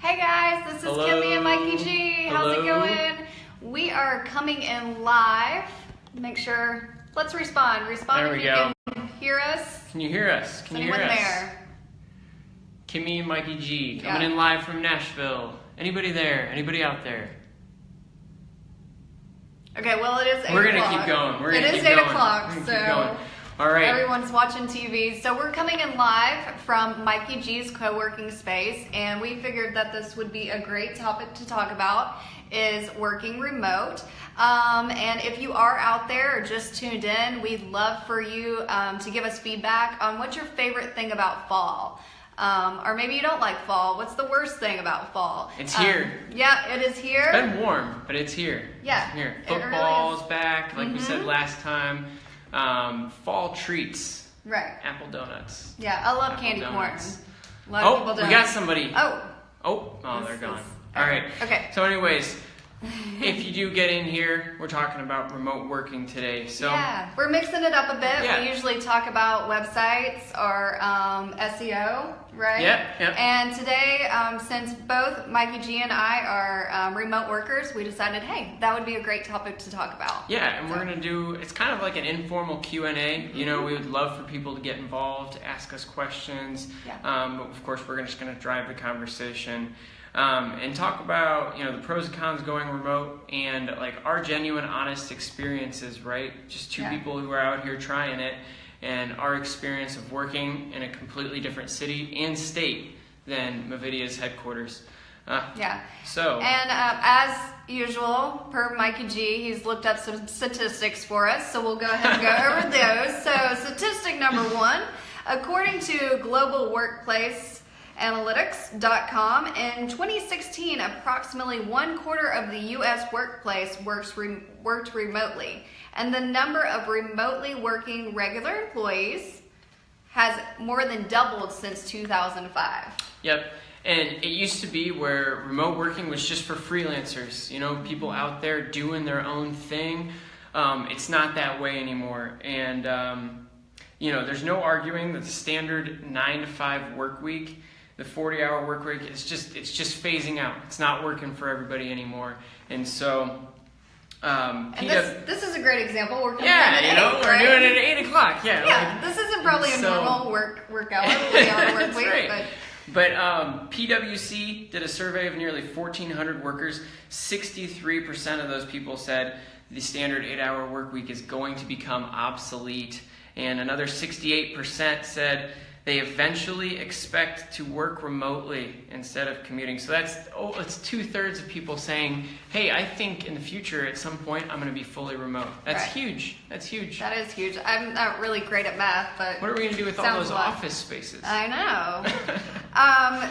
Hey guys, this is Hello. Kimmy and Mikey G. How's it Hello. going? We are coming in live. Make sure, let's respond. Respond There if we you go. can hear us. Can you hear us? Can Is you hear anyone us? there? Kimmy and Mikey G coming Yeah. in live from Nashville. Anybody there? Anybody out there? Okay, well it is 8 We're o'clock. gonna keep going. We're gonna It keep is 8 going. o'clock, We're gonna so keep going. All right. everyone's watching TV. So we're coming in live from Mikey G's co-working space, and we figured that this would be a great topic to talk about, is working remote. And if you are out there or just tuned in, we'd love for you to give us feedback on what's your favorite thing about fall. Or maybe you don't like fall. What's the worst thing about fall? It's here. Yeah, it is here. It's been warm, but it's here. Yeah, It's here. it really Football's is. back, like we said Mhm. last time. Fall treats. Right. Apple donuts. Yeah, I love Apple candy donuts. corn. A lot of people Oh, don't. we got somebody. Oh, They're This gone. is- All right. Okay. So anyways, if you do get in here, we're talking about remote working today. So yeah, we're mixing it up a bit. Yeah. We usually talk about websites or SEO, right? Yep. And today, since both Mikey G and I are remote workers, we decided, hey, that would be a great topic to talk about. Yeah, and we're gonna do, it's kind of like an informal Q&A. You know, we would love for people to get involved, ask us questions. Yeah. But of course, we're just gonna drive the conversation and talk about, you know, the pros and cons going remote and like our genuine, honest experiences, right? Just two Yeah. people who are out here trying it, and our experience of working in a completely different city and state than Movidia's headquarters. Yeah. So. And as usual, per Mikey G, he's looked up some statistics for us, so we'll go ahead and go over those. So statistic number 1, according to globalworkplaceanalytics.com, in 2016, approximately 1/4 of the U.S. workplace worked remotely, and the number of remotely working regular employees has more than doubled since 2005. Yep. And it used to be where remote working was just for freelancers, you know, people out there doing their own thing. It's not that way anymore. And, you know, there's no arguing that the standard 9-to-5 work week, the 40-hour work week, it's just phasing out. It's not working for everybody anymore. And so, And this is a great example. We're coming in yeah, at you know, 8, we're right? doing it at 8 o'clock. Yeah. Yeah, this isn't probably a so- normal work hour, 40-hour work That's week, right. but But PwC did a survey of nearly 1,400 workers. 63% of those people said the standard 8-hour work week is going to become obsolete. And another 68% said they eventually expect to work remotely instead of commuting. So it's 2/3 of people saying, hey, I think in the future at some point I'm going to be fully remote. That's Right. huge. That's huge. that is huge. I'm not really great at math, but What are we going to do with all sounds those a lot. office spaces? I know.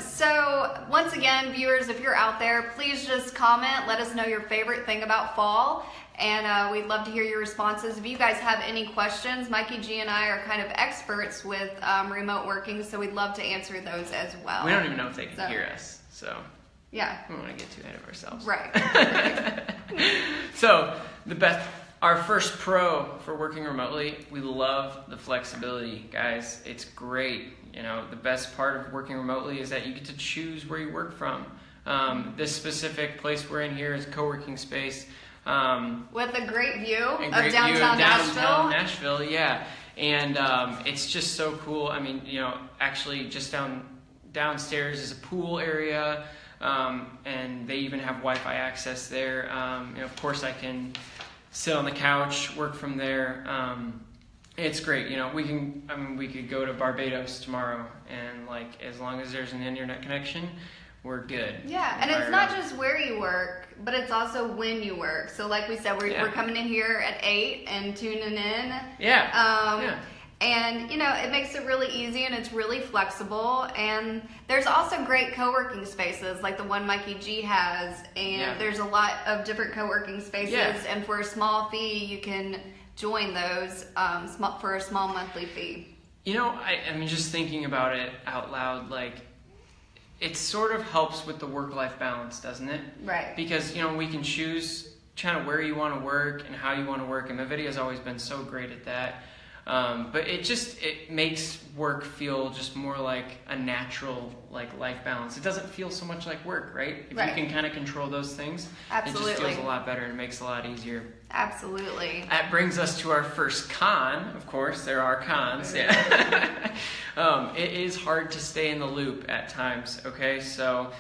So once again, viewers, if you're out there, please just comment. Let us know your favorite thing about fall. And we'd love to hear your responses. If you guys have any questions, Mikey G and I are kind of experts with remote working, so we'd love to answer those as well. We don't even know if they can So- hear us, so Yeah, we don't want to get too ahead of ourselves. right. So our first pro for working remotely, we love the flexibility, guys. It's great. You know, the best part of working remotely is that you get to choose where you work from. This specific place we're in here is a co-working space. With a great view A of great downtown view of Nashville. downtown Nashville, yeah. And it's just so cool. I mean, you know, actually just downstairs is a pool area, and they even have Wi-Fi access there. You know, of course, I can sit on the couch, work from there. It's great. You know, we could go to Barbados tomorrow, and like as long as there's an internet connection, we're good. Yeah, and it's not just where you work, but it's also when you work. So like we said, we're coming in here at 8 and tuning in. Yeah. And, you know, it makes it really easy and it's really flexible. And there's also great co-working spaces like the one Mikey G has. And there's a lot of different co-working spaces. Yeah. And for a small fee, you can join those for a small monthly fee. You know, I mean, just thinking about it out loud, like, it sort of helps with the work-life balance, doesn't it? Right. Because, you know, we can choose kind of where you want to work and how you want to work, and Movidia has always been so great at that. But it makes work feel just more like a natural life balance. It doesn't feel so much like work, right? If you can kind of control those things, Absolutely. It just feels a lot better and it makes it a lot easier. Absolutely. That brings us to our first con. Of course, there are cons. Yeah. It is hard to stay in the loop at times. Okay, so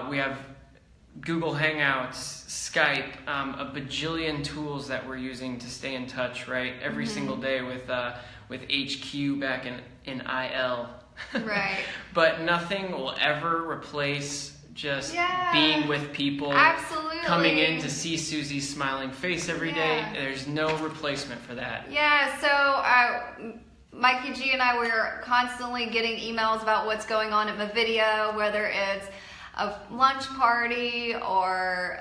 we have Google Hangouts, Skype, a bajillion tools that we're using to stay in touch, right? Every single day with HQ back in IL. Right. But nothing will ever replace just being with people. Absolutely. Coming in to see Susie's smiling face every day. There's no replacement for that. Yeah, so Mikey G and I were constantly getting emails about what's going on at Mavidia, whether it's a lunch party or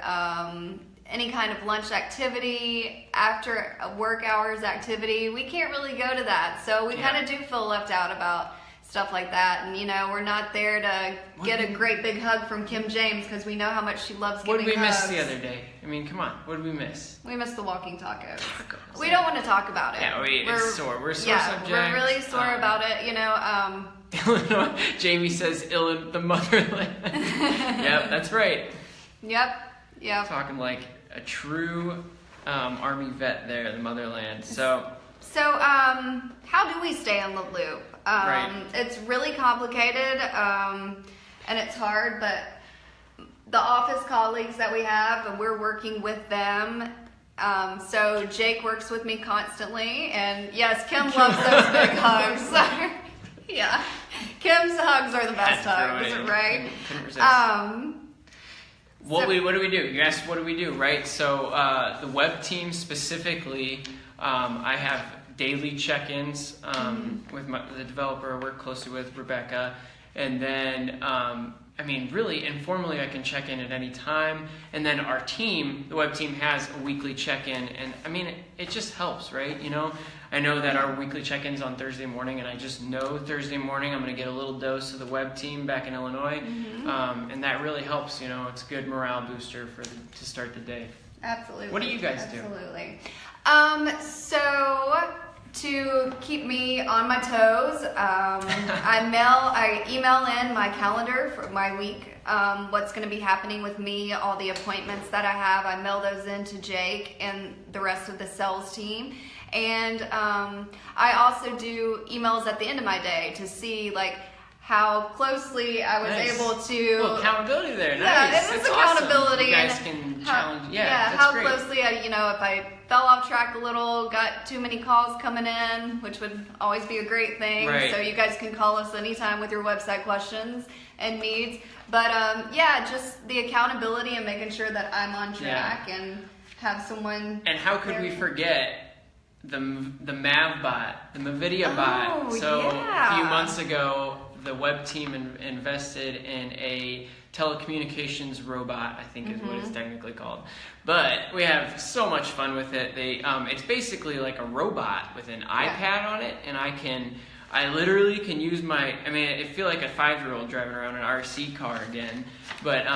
any kind of lunch activity, after work hours activity. We can't really go to that, so we kind of do feel left out about stuff like that. And we're not there to get a great big hug from Kim James because we know how much she loves giving hugs. What did we miss the other day? I mean, come on, what did we miss? We missed the walking tacos. We don't want to talk about it. Yeah, it's sore. We're sore subjects. We're really sore about it. Illinois. Jamie says the motherland. Yep, that's right. Yep. Talking like a true Army vet there, the motherland. So how do we stay in the loop? Right. It's really complicated, and it's hard, but the office colleagues that we have, and we're working with them. So Jake works with me constantly, and yes, Kim loves those big hugs. Yeah, Kim's hugs are the best hugs, right? Couldn't resist. What do we do? You asked what do we do, right? So the web team specifically, I have daily check-ins with the developer I work closely with, Rebecca, and then really informally I can check in at any time, and then our team, the web team, has a weekly check-in, and it just helps, right? I know that our weekly check-in's on Thursday morning, and I just know Thursday morning I'm going to get a little dose of the web team back in Illinois, and that really helps. It's a good morale booster to start the day. Absolutely. What do you guys do? Absolutely. So to keep me on my toes, I email in my calendar for my week, what's going to be happening with me, all the appointments that I have. I mail those in to Jake and the rest of the sales team. And I also do emails at the end of my day to see how closely I was able to. Well, accountability there. Yeah, Nice. it is That's accountability. Awesome. You guys can challenge. That's how great. closely if I fell off track a little, got too many calls coming in, which would always be a great thing. Right. So you guys can call us anytime with your website questions and needs. But just the accountability and making sure that I'm on track and have someone. And how could we forget the Mav bot, the Mavidia bot? So a few months ago, the web team invested in a telecommunications robot, I think is what it's technically called. But we have so much fun with it. It's basically like a robot with an iPad on it, and I literally can use I feel like a 5-year-old driving around an RC car again, but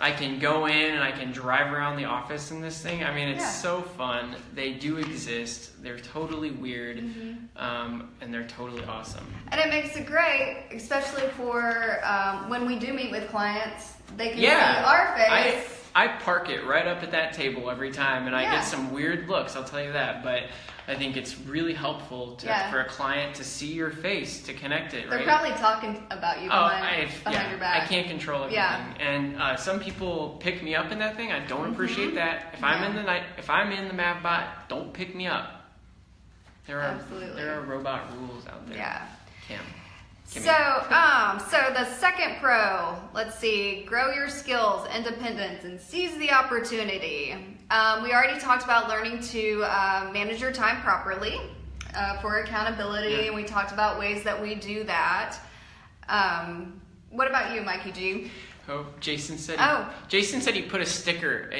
I can go in and I can drive around the office in this thing. It's so fun. They do exist. They're totally weird, and they're totally awesome. And it makes it great, especially for when we do meet with clients. They can see our face. I park it right up at that table every time, and I get some weird looks, I'll tell you that. But I think it's really helpful for a client to see your face, to connect it, right? They're probably talking about you behind your back. I can't control everything. Yeah. And some people pick me up in that thing. I don't appreciate that. If I'm in the Mavbot, don't pick me up. There are robot rules out there. Yeah. So the second pro, let's see, grow your skills, independence, and seize the opportunity. We already talked about learning to manage your time properly for accountability, and we talked about ways that we do that. What about you, Mikey G? Oh, Jason said he put a sticker.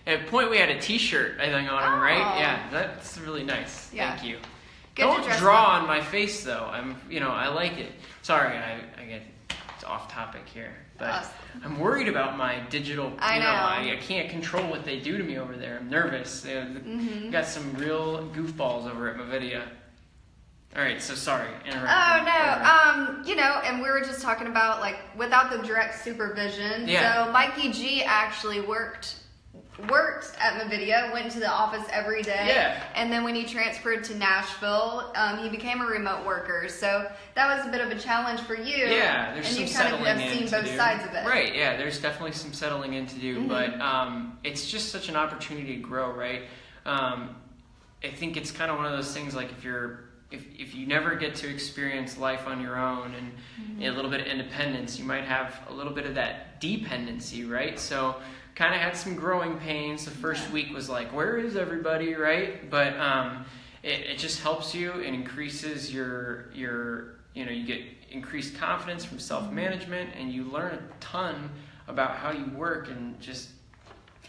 At a point we had a T-shirt, I think, on him, right? Yeah, that's really nice. Yeah. Thank you. Don't draw on my face though. I like it. Sorry, I get off topic here, but I'm worried about my digital. I know. I can't control what they do to me over there. I'm nervous. Got some real goofballs over at Mavidia. All right, so sorry. Oh, no. And we were just talking about, like, without the direct supervision. Yeah. So Mikey G actually worked at NVIDIA, went to the office every day. Yeah. And then when he transferred to Nashville, he became a remote worker. So that was a bit of a challenge for you. Yeah, there's some settling in and you kind of have seen both sides of it. Right, yeah, there's definitely some settling in to do, but it's just such an opportunity to grow, right? I think it's kind of one of those things, like if you never get to experience life on your own and a little bit of independence, you might have a little bit of that dependency, right? So kind of had some growing pains. The first week was like, where is everybody, right? But it just helps you and increases your you get increased confidence from self-management, and you learn a ton about how you work and just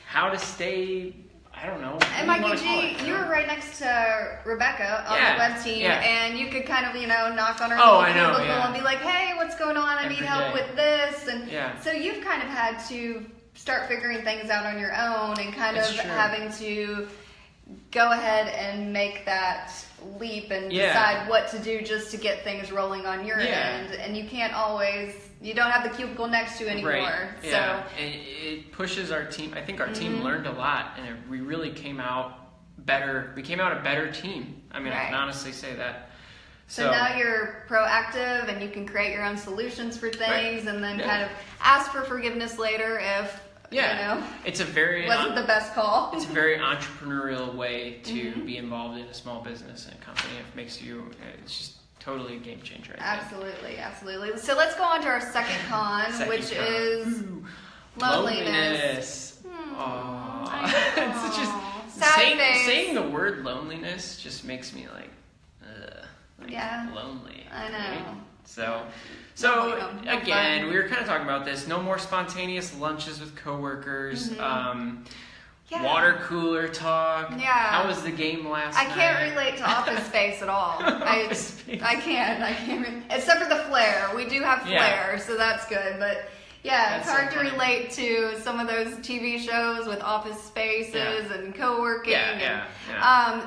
how to stay, I don't know. And Mikey G, you were right next to Rebecca on the web team, and you could kind of, knock on her cubicle and be like, hey, what's going on? I need help with this. And so you've kind of had to start figuring things out on your own and kind of having to go ahead and make that leap and decide what to do just to get things rolling on your end. And you can't always, you don't have the cubicle next to you anymore. Right. So yeah. And it pushes our team. I think our team learned a lot, and we really came out better. We came out a better team. I mean, I can honestly say that. So now you're proactive and you can create your own solutions for things and then kind of ask for forgiveness later if it's a very wasn't the best call. It's a very entrepreneurial way to be involved in a small business and a company. It makes you, it's just totally a game changer. Absolutely. So let's go on to our second con, which is loneliness. It's just saying the word loneliness just makes me like lonely. I know. Right? So again, we were kind of talking about this. No more spontaneous lunches with coworkers. Water cooler talk. Yeah. How was the game last night? I can't relate to Office Space at all. I can't. Except for the flair. We do have flair, so that's good. But it's hard to relate to some of those TV shows with office spaces and co-working.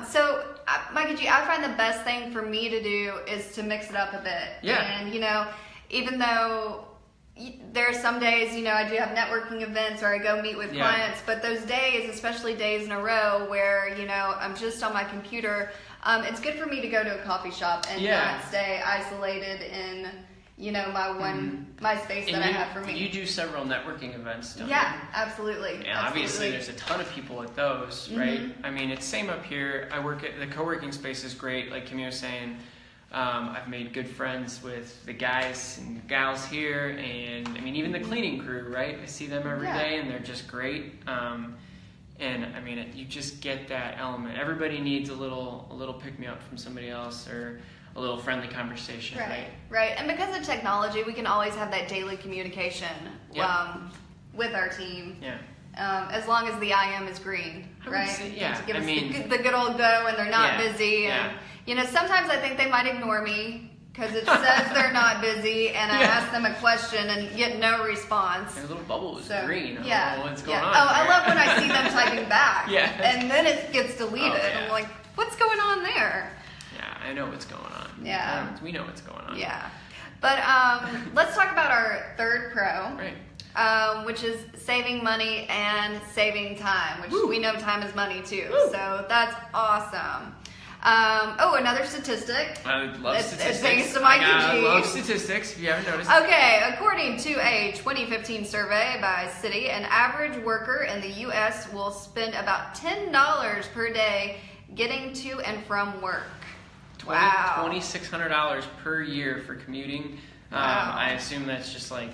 So, Mikey G, I find the best thing for me to do is to mix it up a bit. Yeah. And, even though there are some days, I do have networking events or I go meet with clients, but those days, especially days in a row where, I'm just on my computer, it's good for me to go to a coffee shop and not stay isolated in, my space that I have for me. You do several networking events, don't you? Yeah, absolutely. And obviously there's a ton of people at those, right? I mean, it's same up here. I work at the co-working space is great, like Kimmy was saying. I've made good friends with the guys and gals here, and I mean even the cleaning crew, right? I see them every day, and they're just great. And I mean, you just get that element. Everybody needs a little pick me up from somebody else, or a little friendly conversation, right? Right. And because of technology, we can always have that daily communication with our team. Yeah. As long as the IM is green, right? To give us the good old go and they're not busy. And, sometimes I think they might ignore me because it says they're not busy and I ask them a question and get no response. Their little bubble is green. I don't know what's going on. Oh, I love when I see them typing back. And then it gets deleted. I'm like, what's going on there? Yeah, I know what's going on. Yeah. We know what's going on. Yeah. But let's talk about our third pro. Right. Which is saving money and saving time, which we know time is money too. So that's awesome. Another statistic. I love statistics. It's thanks to Mikey G. I love statistics, if you haven't noticed. Okay, according to a 2015 survey by Citi, an average worker in the U.S. will spend about $10 per day getting to and from work. $2,600 per year for commuting. I assume that's just like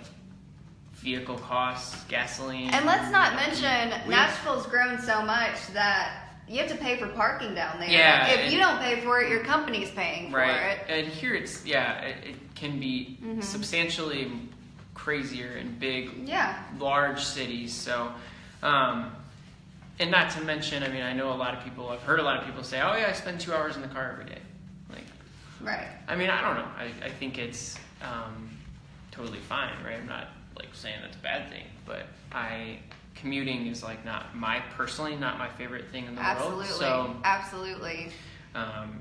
vehicle costs, gasoline. And let's not mention, Nashville's grown so much that you have to pay for parking down there. Yeah. If you don't pay for it, your company's paying for it. And here it can be substantially crazier in big, large cities. So, and not to mention, I mean, I know I've heard a lot of people say, oh yeah, I spend 2 hours in the car every day. Like, I mean, I don't know. I think it's totally fine, right? I'm not like saying that's a bad thing, but commuting is like not my favorite thing in the world. So absolutely.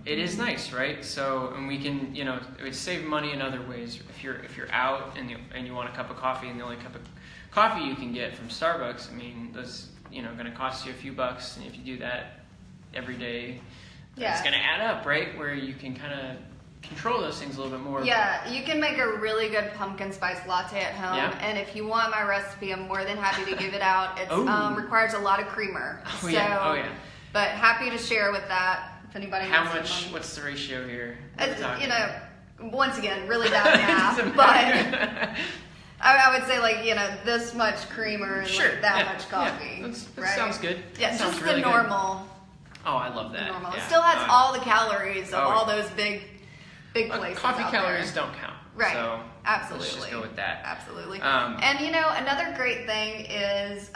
it is nice, right? So, and we can, it would save money in other ways. If you're out and you want a cup of coffee, and the only cup of coffee you can get from Starbucks, I mean, that's going to cost you a few bucks, and if you do that every day, it's going to add up, right? Where you can kind of control those things a little bit more. Yeah, you can make a really good pumpkin spice latte at home, and if you want my recipe, I'm more than happy to give it out. It requires a lot of creamer. But happy to share with that if anybody How wants much? What's the ratio here? Once again, really bad math, but I would say this much creamer and that much coffee. Yeah. That sounds good. Yeah, that just really the normal. Good. Oh, I love that. Normal. It still has all the calories of all those big places. Coffee calories don't count. Right. So absolutely. Let's just go with that. Absolutely. And another great thing is,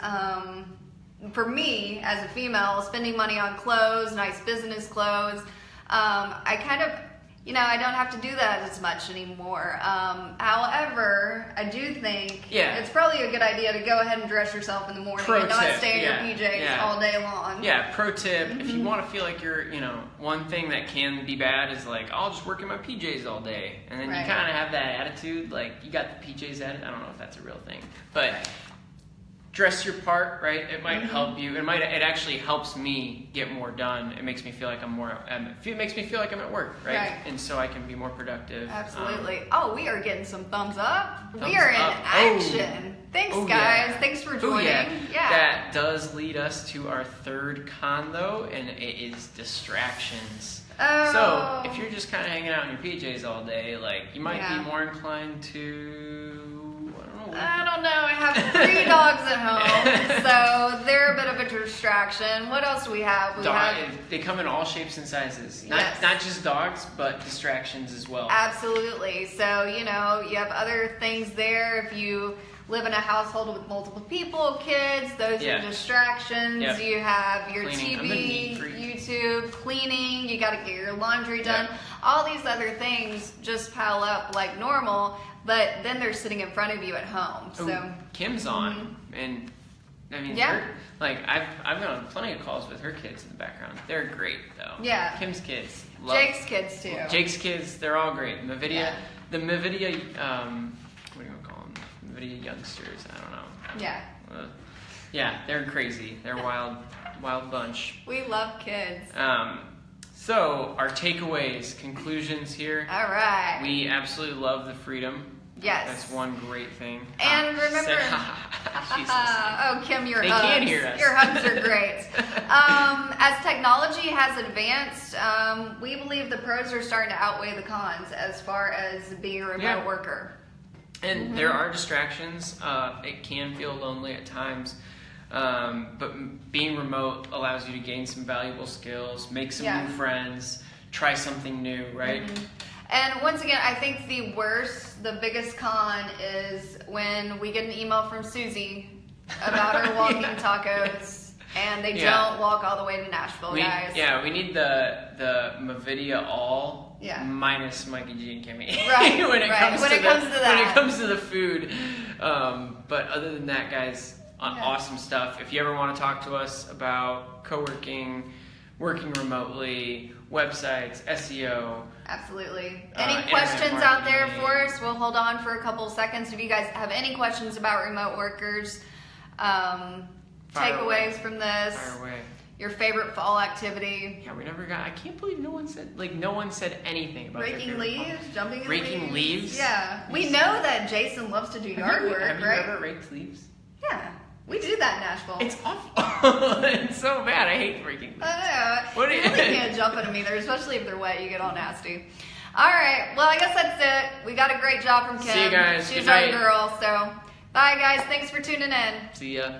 for me as a female, spending money on clothes, nice business clothes. I kind of, I don't have to do that as much anymore. However, I do think it's probably a good idea to go ahead and dress yourself in the morning and not stay in your PJs all day long. Yeah, pro tip, if you want to feel like you're, one thing that can be bad is I'll just work in my PJs all day. And then you kind of have that attitude, you got the PJs attitude. I don't know if that's a real thing. But dress your part, right? It might help you. It actually helps me get more done. It makes me feel like it makes me feel like I'm at work, right? And so I can be more productive. Absolutely. We are getting some thumbs up. We are in action. Thanks, guys. Yeah. Thanks for joining. Yeah. That does lead us to our third con, though, and it is distractions. So if you're just kind of hanging out in your PJs all day, you might be more inclined to... I don't know. I have 3 dogs at home, so they're a bit of a distraction. What else do we have? They come in all shapes and sizes. Not just dogs, but distractions as well. Absolutely. So, you have other things there. If you live in a household with multiple people, kids, those are distractions. Yep. You have your cleaning. TV, YouTube, cleaning, you got to get your laundry done. All these other things just pile up like normal. But then they're sitting in front of you at home. So Kim's on, and I mean, I've been on plenty of calls with her kids in the background. They're great, though. Yeah. Kim's kids. Jake's kids too. Jake's kids, they're all great. The Mavidia, what do you want to call them? Mavidia youngsters. I don't know. Yeah. They're crazy. They're a wild bunch. We love kids. So, our takeaways, conclusions here. All right. We absolutely love the freedom. Yes. That's one great thing. And remember... Kim, your hugs. They can't hear us. Your hugs are great. As technology has advanced, we believe the pros are starting to outweigh the cons as far as being a remote worker. And there are distractions. It can feel lonely at times. But being remote allows you to gain some valuable skills, make some new friends, try something new, right? And once again, I think the biggest con is when we get an email from Susie about her walking tacos and they don't walk all the way to Nashville, guys. Yeah, we need the Mavidia all minus Mikey G and Kimmy. Right, when it comes to the food. But other than that, guys... Awesome stuff. If you ever want to talk to us about co-working, working remotely, websites, SEO. Absolutely. Any questions out there for us? We'll hold on for a couple of seconds. If you guys have any questions about remote workers, takeaways from this, fire away. Your favorite fall activity. Yeah, we never got. I can't believe no one said anything about raking leaves, jumping in raking leaves. Yeah, we know that Jason loves to do yard work. Have you ever raked leaves? Yeah. We do that in Nashville. It's awful. It's so bad. I hate raking leaves. I know. You really can't jump in them either, especially if they're wet. You get all nasty. All right. Well, I guess that's it. We got a great job from Kim. See you guys. She's our girl. So, bye, guys. Thanks for tuning in. See ya.